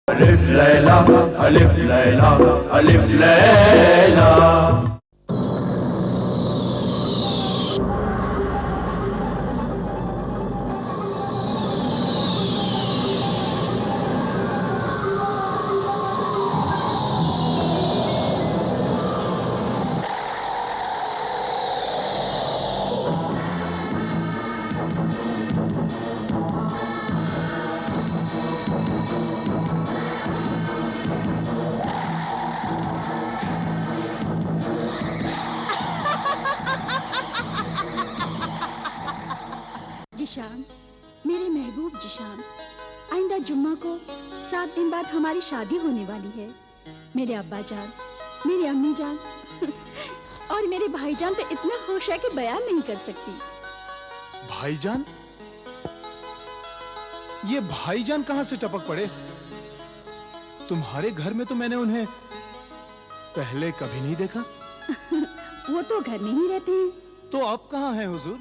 अलिफ लैला अलिफ लैला अलिफ लैला। जिशान, मेरे महबूब जिशान, आइंदा जुम्मा को 7 दिन बाद हमारी शादी होने वाली है। मेरे अब्बा जान, मेरी अम्मी जान और मेरे भाईजान तो इतना खुश है कि बयान नहीं कर सकती। भाईजान? ये भाईजान कहां से टपक पड़े? तुम्हारे घर में तो मैंने उन्हें पहले कभी नहीं देखा। वो तो घर में ही रहते हैं। तो आप कहां हैं हुजूर?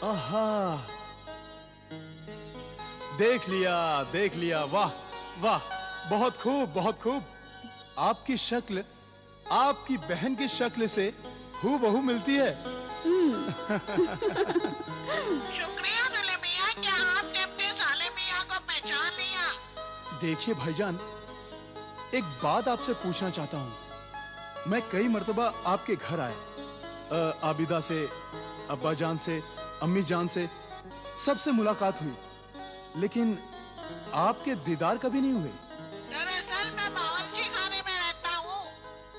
आहा, देख लिया। वाह वाह, बहुत खूब बहुत खूब। आपकी शक्ल आपकी बहन की शक्ल से हूबहू मिलती है। शुक्रिया दुल्हे मियां, क्या आपने अपने साले मियां को पहचान लिया? देखिए भाईजान, एक बात आपसे पूछना चाहता हूं। मैं कई मर्तबा आपके घर आया, आबिदा से, अब्बा जान से, अम्मी जान से, सबसे मुलाकात हुई, लेकिन आपके दीदार कभी नहीं हुए। दरअसल मैं बावर्ची खाने में रहता हूँ,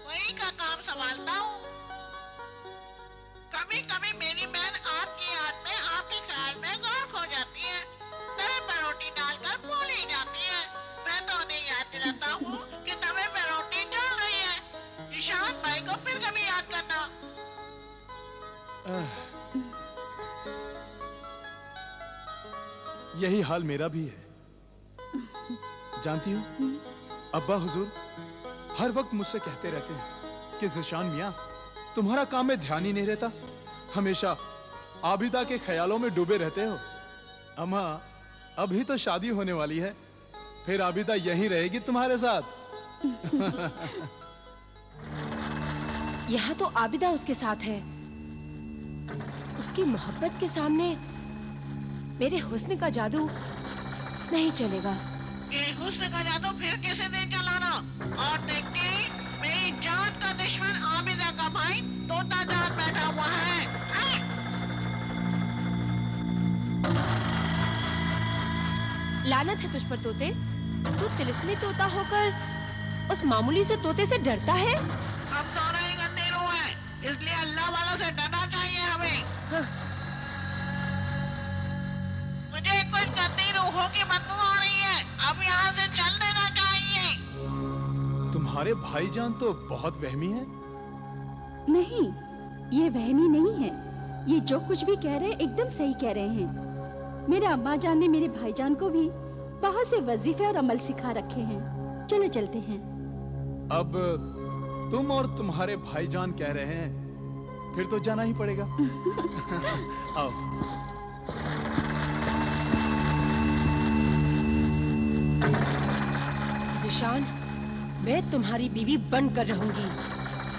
वही का काम संभालता हूँ। कभी कभी मेरी बहन आपकी याद में, आपके ख्याल में गर्क हो जाती है, तवे पर रोटी डालकर भूल ही जाती है। मैं तो उन्हें याद दिलाता हूँ कि तवे पर रोटी जल रही है। निशान भाई को फिर कभी याद करना। यही हाल मेरा भी है। जानती हूँ, अब्बा हुजूर हर वक्त मुझसे कहते रहते हैं कि ज़िशान मियाँ, तुम्हारा काम में ध्यान ही नहीं रहता, हमेशा आबिदा के ख्यालों में डूबे रहते हो। अम्मा, अभी तो शादी होने वाली है, फिर आबिदा यहीं रहेगी तुम्हारे साथ। यहाँ तो आबिदा उसके साथ है। उसकी मोहब्बत के सामने मेरे हुस्न का जादू नहीं चलेगा। ये हुस्न का जादू फिर कैसे दे चलाना? और देखती, मेरी जान का दुश्मन आबिदा का भाई तोता जान बैठा हुआ है। लानत है तुझ पर तोते, तू तिलिस्मी तोता होकर उस मामूली से तोते से डरता है। हम दोनों ही गंदे रूह हैं, इसलिए अल्लाह वालों से डरना चाहिए हमें। हाँ। मुझे कुछ गंदी रूहों की बदबू आ रही है, अब यहाँ से चल देना चाहिए। तुम्हारे भाईजान तो बहुत वहमी है। नहीं, ये वहमी नहीं है। ये जो कुछ भी कह रहे हैं एकदम सही कह रहे हैं। मेरे अब्बा जान ने मेरे भाईजान को भी बहुत से वजीफे और अमल सिखा रखे हैं। चलो चलते हैं। अब तुम और तुम्हारे भाईजान कह रहे हैं, फिर तो जाना ही पड़ेगा। आओ। ज़िशान, मैं तुम्हारी बीवी बनकर रहूंगी।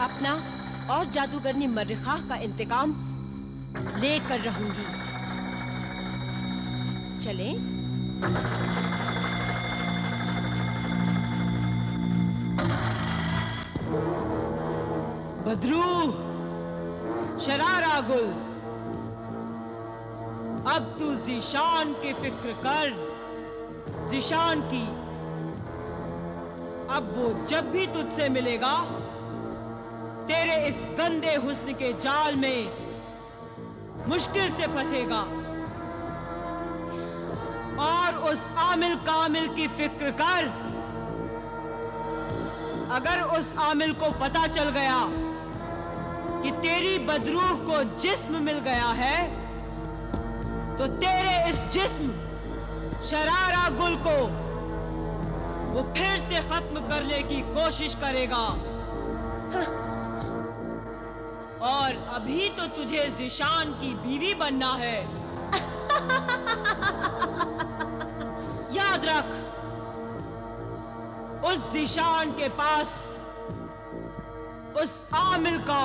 अपना और जादूगरनी मर्रिखाह का इंतकाम लेकर रहूंगी। चलें? बदरू, शरारा गुल, अब तू ज़िशान की फिक्र कर, ज़िशान की। अब वो जब भी तुझसे मिलेगा, तेरे इस गंदे हुस्न के जाल में मुश्किल से फंसेगा। और उस आमिल कामिल की फिक्र कर, अगर उस आमिल को पता चल गया कि तेरी बदरूह को जिस्म मिल गया है, तो तेरे इस जिस्म शरारा गुल को वो फिर से खत्म करने की कोशिश करेगा। और अभी तो तुझे ज़िशान की बीवी बनना है। याद रख, उस ज़ीशान के पास उस आमिल का,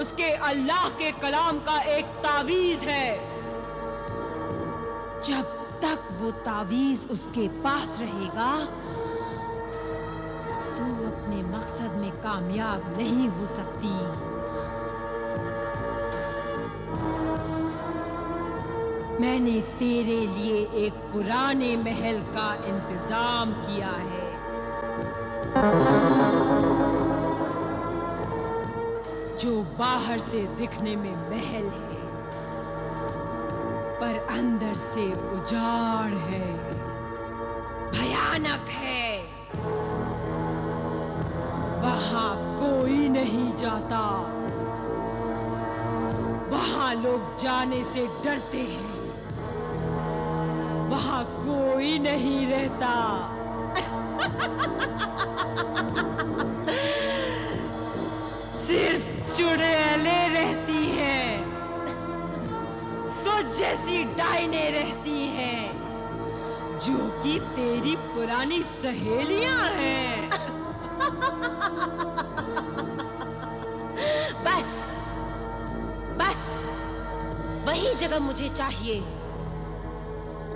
उसके अल्लाह के कलाम का एक तावीज है। जब तक वो तावीज उसके पास रहेगा, तू अपने मकसद में कामयाब नहीं हो सकती। मैंने तेरे लिए एक पुराने महल का इंतजाम किया है। जो बाहर से दिखने में महल है, पर अंदर से उजाड़ है, भयानक है। वहां कोई नहीं जाता, वहां लोग जाने से डरते हैं, वहां कोई नहीं रहता। सिर्फ चुड़ैलें रहती हैं, तो जैसी डाइनें रहती हैं, जो कि तेरी पुरानी सहेलियां हैं। बस बस, वही जगह मुझे चाहिए।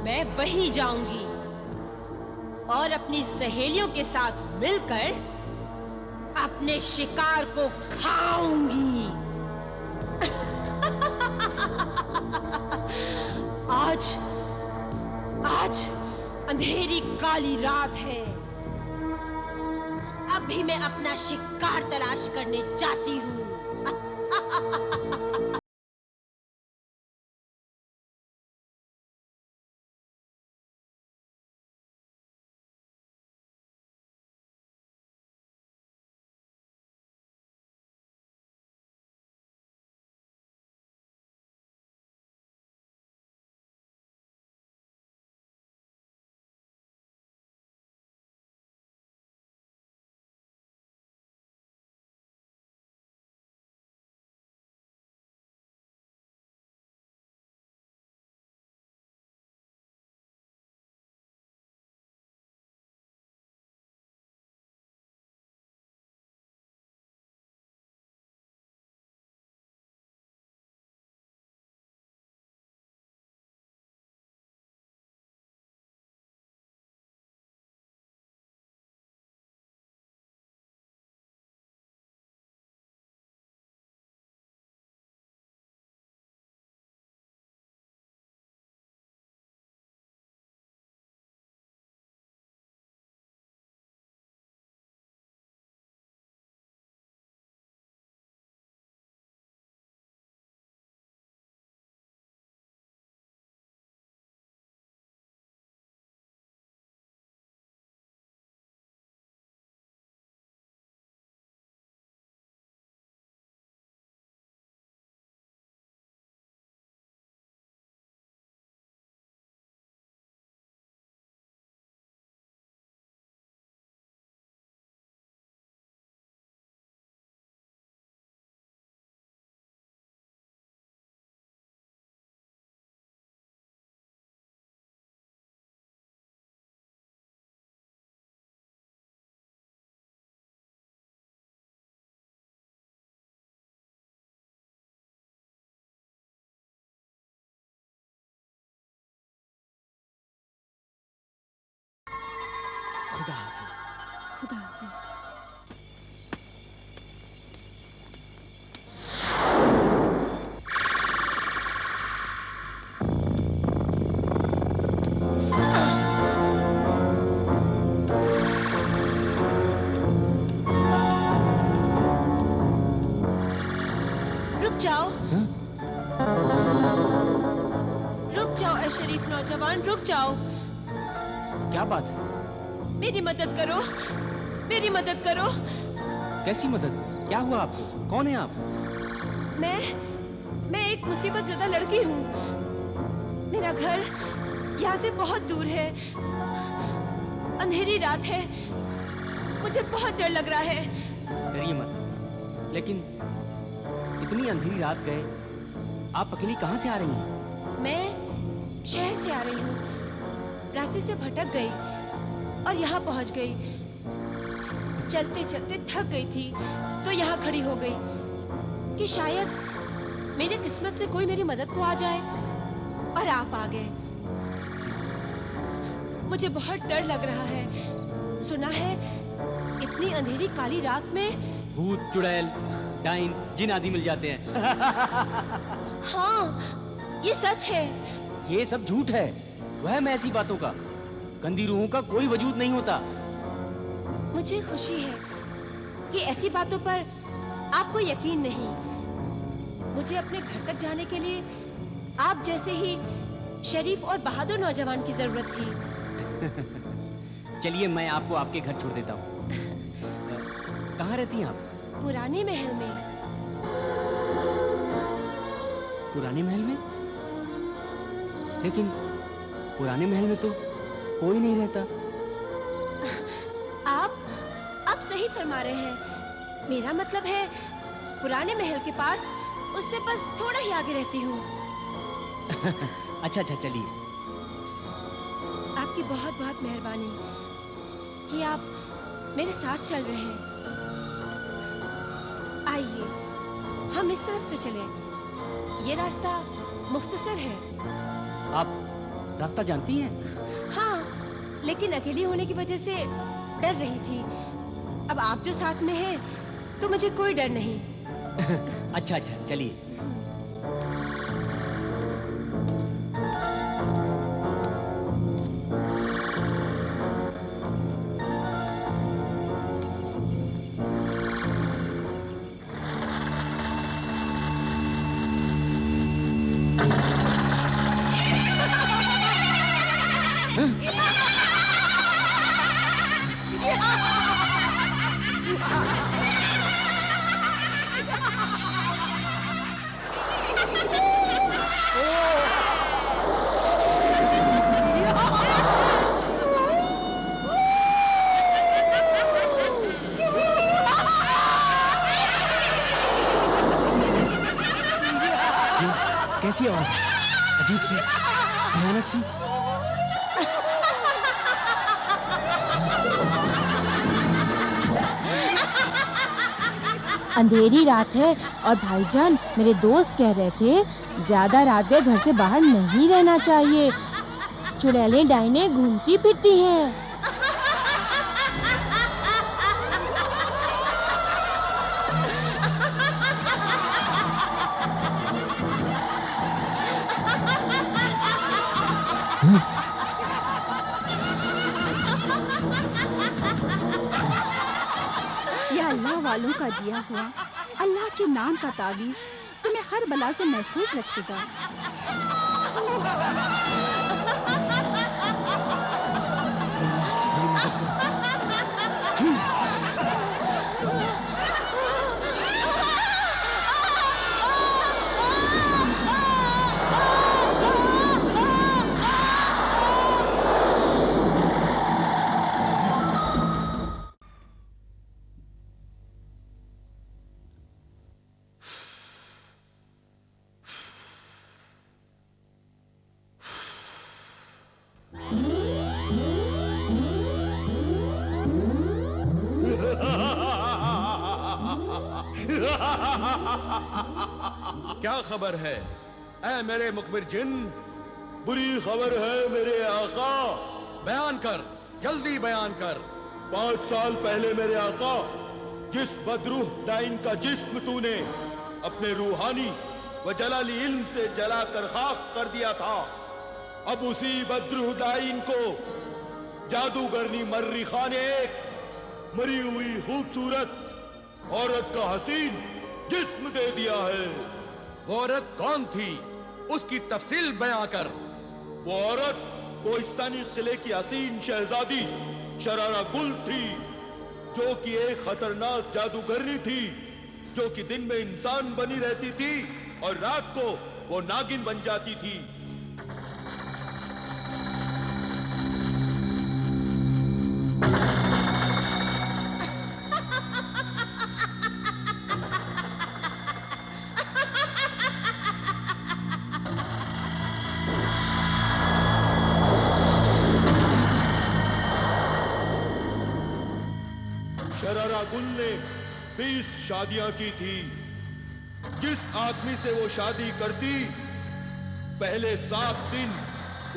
मैं वहीं जाऊंगी और अपनी सहेलियों के साथ मिलकर अपने शिकार को खाऊंगी। आज अंधेरी काली रात है। अभी मैं अपना शिकार तलाश करने जाती हूँ। खुदा हाफिज। खुदा हाफिज। रुक जाओ, रुक जाओ ऐ शरीफ नौजवान, रुक जाओ। क्या बात है? मेरी मदद करो, मेरी मदद करो। कैसी मदद? क्या हुआ आपको? कौन है आप? मैं एक मुसीबत ज़दा लड़की हूँ। मेरा घर यहाँ से बहुत दूर है। अंधेरी रात है, मुझे बहुत डर लग रहा है। डरिए मत। लेकिन इतनी अंधेरी रात गए, आप अकेली कहाँ से आ रही हैं? मैं शहर से आ रही हूँ। रास्ते से भटक गई और यहाँ पहुँच गई। चलते चलते थक गई थी तो यहाँ खड़ी हो गई कि शायद मेरी किस्मत से कोई मेरी मदद को आ जाए, और आप आ गए। मुझे बहुत डर लग रहा है। सुना है इतनी अंधेरी काली रात में भूत, चुड़ैल, डाइन, जिन आदि मिल जाते हैं। हाँ, ये सच है। ये सब झूठ है, वहम है ऐसी बातों का। गंदी रूहों का कोई वजूद नहीं होता। मुझे खुशी है कि ऐसी बातों पर आपको यकीन नहीं। मुझे अपने घर तक जाने के लिए आप जैसे ही शरीफ और बहादुर नौजवान की जरूरत थी। चलिए मैं आपको आपके घर छोड़ देता हूँ। कहाँ रहती हैं आप? पुराने महल में। पुराने महल में? लेकिन पुराने महल में तो कोई नहीं रहता। आप सही फरमा रहे हैं। मेरा मतलब है पुराने महल के पास, उससे बस थोड़ा ही आगे रहती हूँ। अच्छा चलिए। आपकी बहुत बहुत मेहरबानी कि आप मेरे साथ चल रहे हैं। आइए हम इस तरफ से चलें। ये रास्ता मुख्तसर है। आप रास्ता जानती हैं? हाँ, लेकिन अकेली होने की वजह से डर रही थी। अब आप जो साथ में हैं तो मुझे कोई डर नहीं। अच्छा चलिए। कैसी आवाज है? अजीब सी, भयानक सी। अंधेरी रात है और भाईजान मेरे दोस्त कह रहे थे ज्यादा रात में घर से बाहर नहीं रहना चाहिए। चुड़ैलें डाइनें घूमती फिरती हैं। अल्लाह वालों का दिया हुआ अल्लाह के नाम का तावीज़ तुम्हें हर बला से महफूज रखेगा। क्या खबर है ऐ मेरे मुखबिर जिन? बुरी खबर है मेरे आका। बयान कर, जल्दी बयान कर। 5 साल पहले मेरे आका, जिस बदरूह डाइन का जिस्म तूने अपने रूहानी व जलाली इल्म से जलाकर खाक कर दिया था, अब उसी बदरूह डाइन को जादूगरनी मर्रिखा ने एक मरी हुई खूबसूरत औरत का हसीन जिस्म दे दिया है। वो औरत कौन थी? उसकी तफसील बयां कर। वो औरत कोहिस्तानी किले की हसीन शहजादी शरारा गुल थी, जो कि एक खतरनाक जादूगरनी थी, जो कि दिन में इंसान बनी रहती थी और रात को वो नागिन बन जाती थी। शरारा गुल ने 20 शादियां की थी। जिस आदमी से वो शादी करती, पहले 7 दिन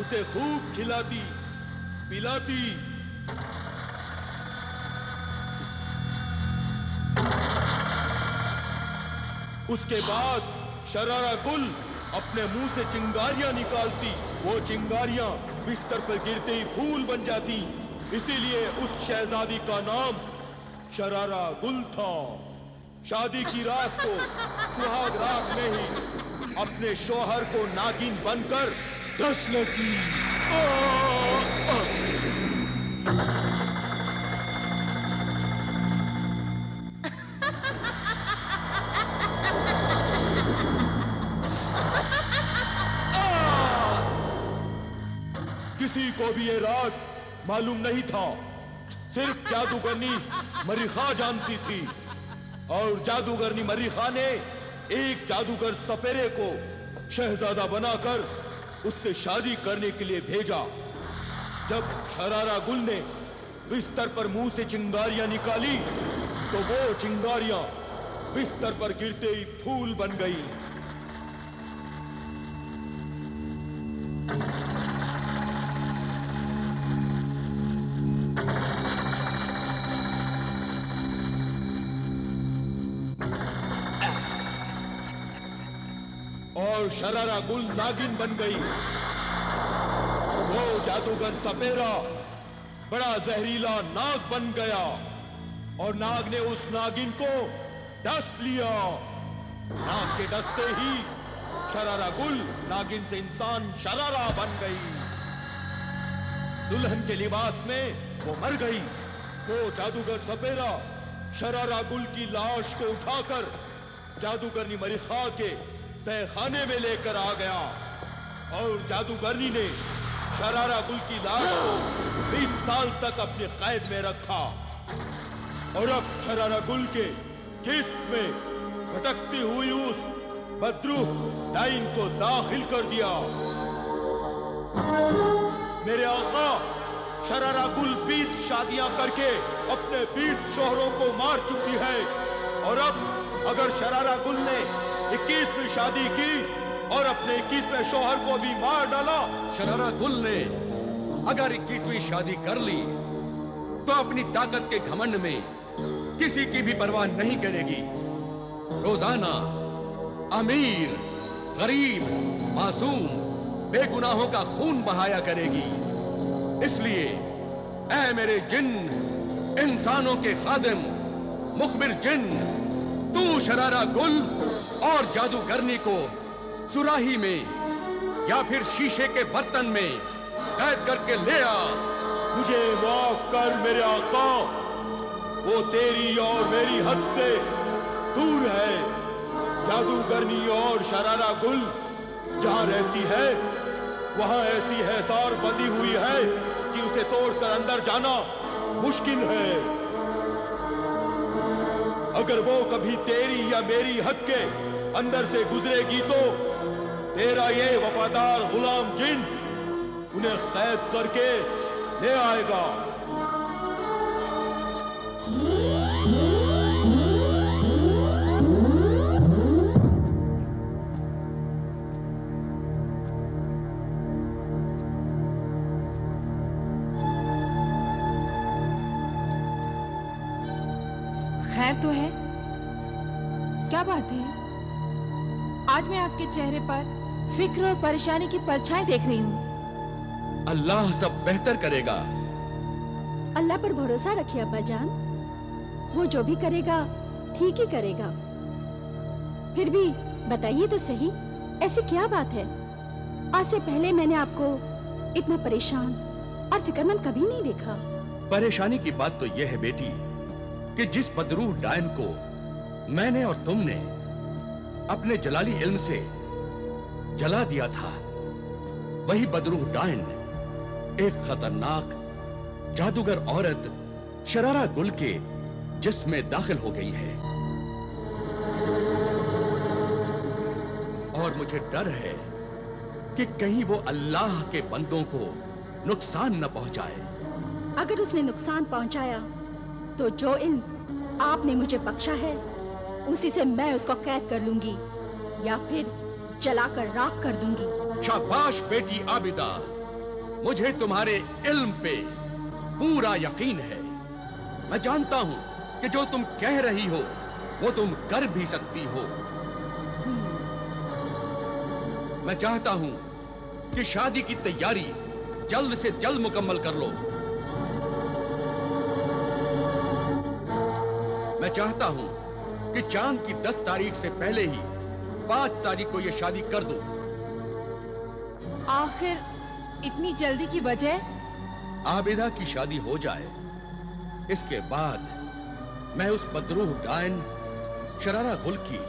उसे खूब खिलाती पिलाती, उसके बाद शरारा गुल अपने मुंह से चिंगारियां निकालती। वो चिंगारियां बिस्तर पर गिरते ही फूल बन जाती। इसीलिए उस शहजादी का नाम शरारा गुल था। शादी की रात को सुहाग रात में ही अपने शौहर को नागिन बनकर डस लेती। किसी को भी ये राज मालूम नहीं था। सिर्फ जादूगरनी मरीखा जानती थी। और जादूगरनी मरीखा ने एक जादूगर सपेरे को शहजादा बनाकर उससे शादी करने के लिए भेजा। जब शरारा गुल ने बिस्तर पर मुंह से चिंगारियां निकाली तो वो चिंगारियां बिस्तर पर गिरते ही फूल बन गई। और शरारा गुल नागिन बन गई। वो जादूगर सपेरा बड़ा जहरीला नाग बन गया और नाग ने उस नागिन को डस लिया। नाग के डसते ही शरारा गुल नागिन से इंसान शरारा बन गई। दुल्हन के लिबास में वो मर गई। वो जादूगर सपेरा शरारा गुल की लाश को उठाकर जादूगरनी मरीखा के तहखाने में लेकर आ गया और जादूगरनी ने शरारा गुल की लाश को 20 साल तक अपने कैद में रखा। और अब शरारा गुल के जिस्म में भटकती हुई उस बदरूह डाइन को दाखिल कर दिया। मेरे आका शरारा गुल 20 शादियां करके अपने 20 शौहरों को मार चुकी है। और अब अगर शरारा गुल ने 21वीं शादी की और अपने 21वें शौहर को भी मार डाला। शरारा गुल ने अगर 21वीं शादी कर ली तो अपनी ताकत के घमंड में किसी की भी परवाह नहीं करेगी। रोजाना अमीर, गरीब, मासूम, बेगुनाहों का खून बहाया करेगी। इसलिए ऐ मेरे जिन्न, इंसानों के खादिम, मुखबिर जिन्न, तू शरारा गुल और जादूगरनी को सुराही में या फिर शीशे के बर्तन में कैद करके ले आ। मुझे माफ कर मेरे आका, वो तेरी और मेरी हद से दूर है। जादूगरनी और शरारा गुल जहां रहती है वहां ऐसी हैसार बंधी हुई है कि उसे तोड़कर अंदर जाना मुश्किल है। अगर वो कभी तेरी या मेरी हद के अंदर से गुजरेगी तो तेरा ये वफादार गुलाम जिन उन्हें कैद करके ले आएगा। खैर तो है? क्या बात है? आज मैं आपके चेहरे पर फिक्र और परेशानी की परछाई देख रही हूँ। अल्लाह सब बेहतर करेगा। अल्लाह पर भरोसा रखिए अब्बा जान, वो जो भी करेगा ठीक ही करेगा। फिर भी बताइए तो सही, ऐसी क्या बात है? आज से पहले मैंने आपको इतना परेशान और फिक्रमंद कभी नहीं देखा। परेशानी की बात तो यह है बेटी कि जिस बदरूह डायन को मैंने और तुमने अपने जलाली इल्म से जला दिया था, वही बदरूह डायन एक खतरनाक जादूगर औरत शरारा गुल के जिस्म में दाखिल हो गई है। और मुझे डर है कि कहीं वो अल्लाह के बंदों को नुकसान न पहुंचाए। अगर उसने नुकसान पहुंचाया तो जो इल्म आपने मुझे बख्शा है, उसी से मैं उसको कैद कर लूंगी या फिर जलाकर राख कर दूंगी। शाबाश बेटी आबिदा, मुझे तुम्हारे इल्म पे पूरा यकीन है। मैं जानता हूं कि जो तुम कह रही हो वो तुम कर भी सकती हो। मैं चाहता हूं कि शादी की तैयारी जल्द से जल्द मुकम्मल कर लो। मैं चाहता हूं कि चांद की 10 तारीख से पहले ही 5 तारीख को यह शादी कर दूं। आखिर इतनी जल्दी की वजह? आबिदा की शादी हो जाए, इसके बाद मैं उस बदरूह डायन शरारा गुल की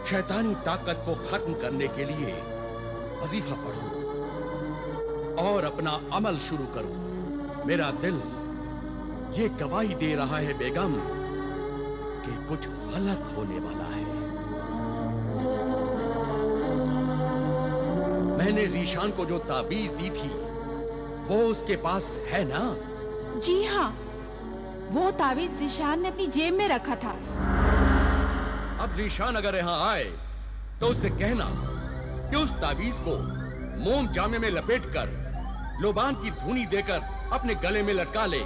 शैतानी ताकत को खत्म करने के लिए वजीफा पढ़ूं और अपना अमल शुरू करूं। मेरा दिल ये गवाही दे रहा है बेगम कि कुछ गलत होने वाला है। मैंने जीशान को जो ताबीज दी थी वो उसके पास है ना? जी हाँ, वो ताबीज जीशान ने अपनी जेब में रखा था। अब जीशान अगर यहाँ आए तो उससे कहना कि उस ताबीज को मोम जामे में लपेटकर लोबान की धुनी देकर अपने गले में लटका ले।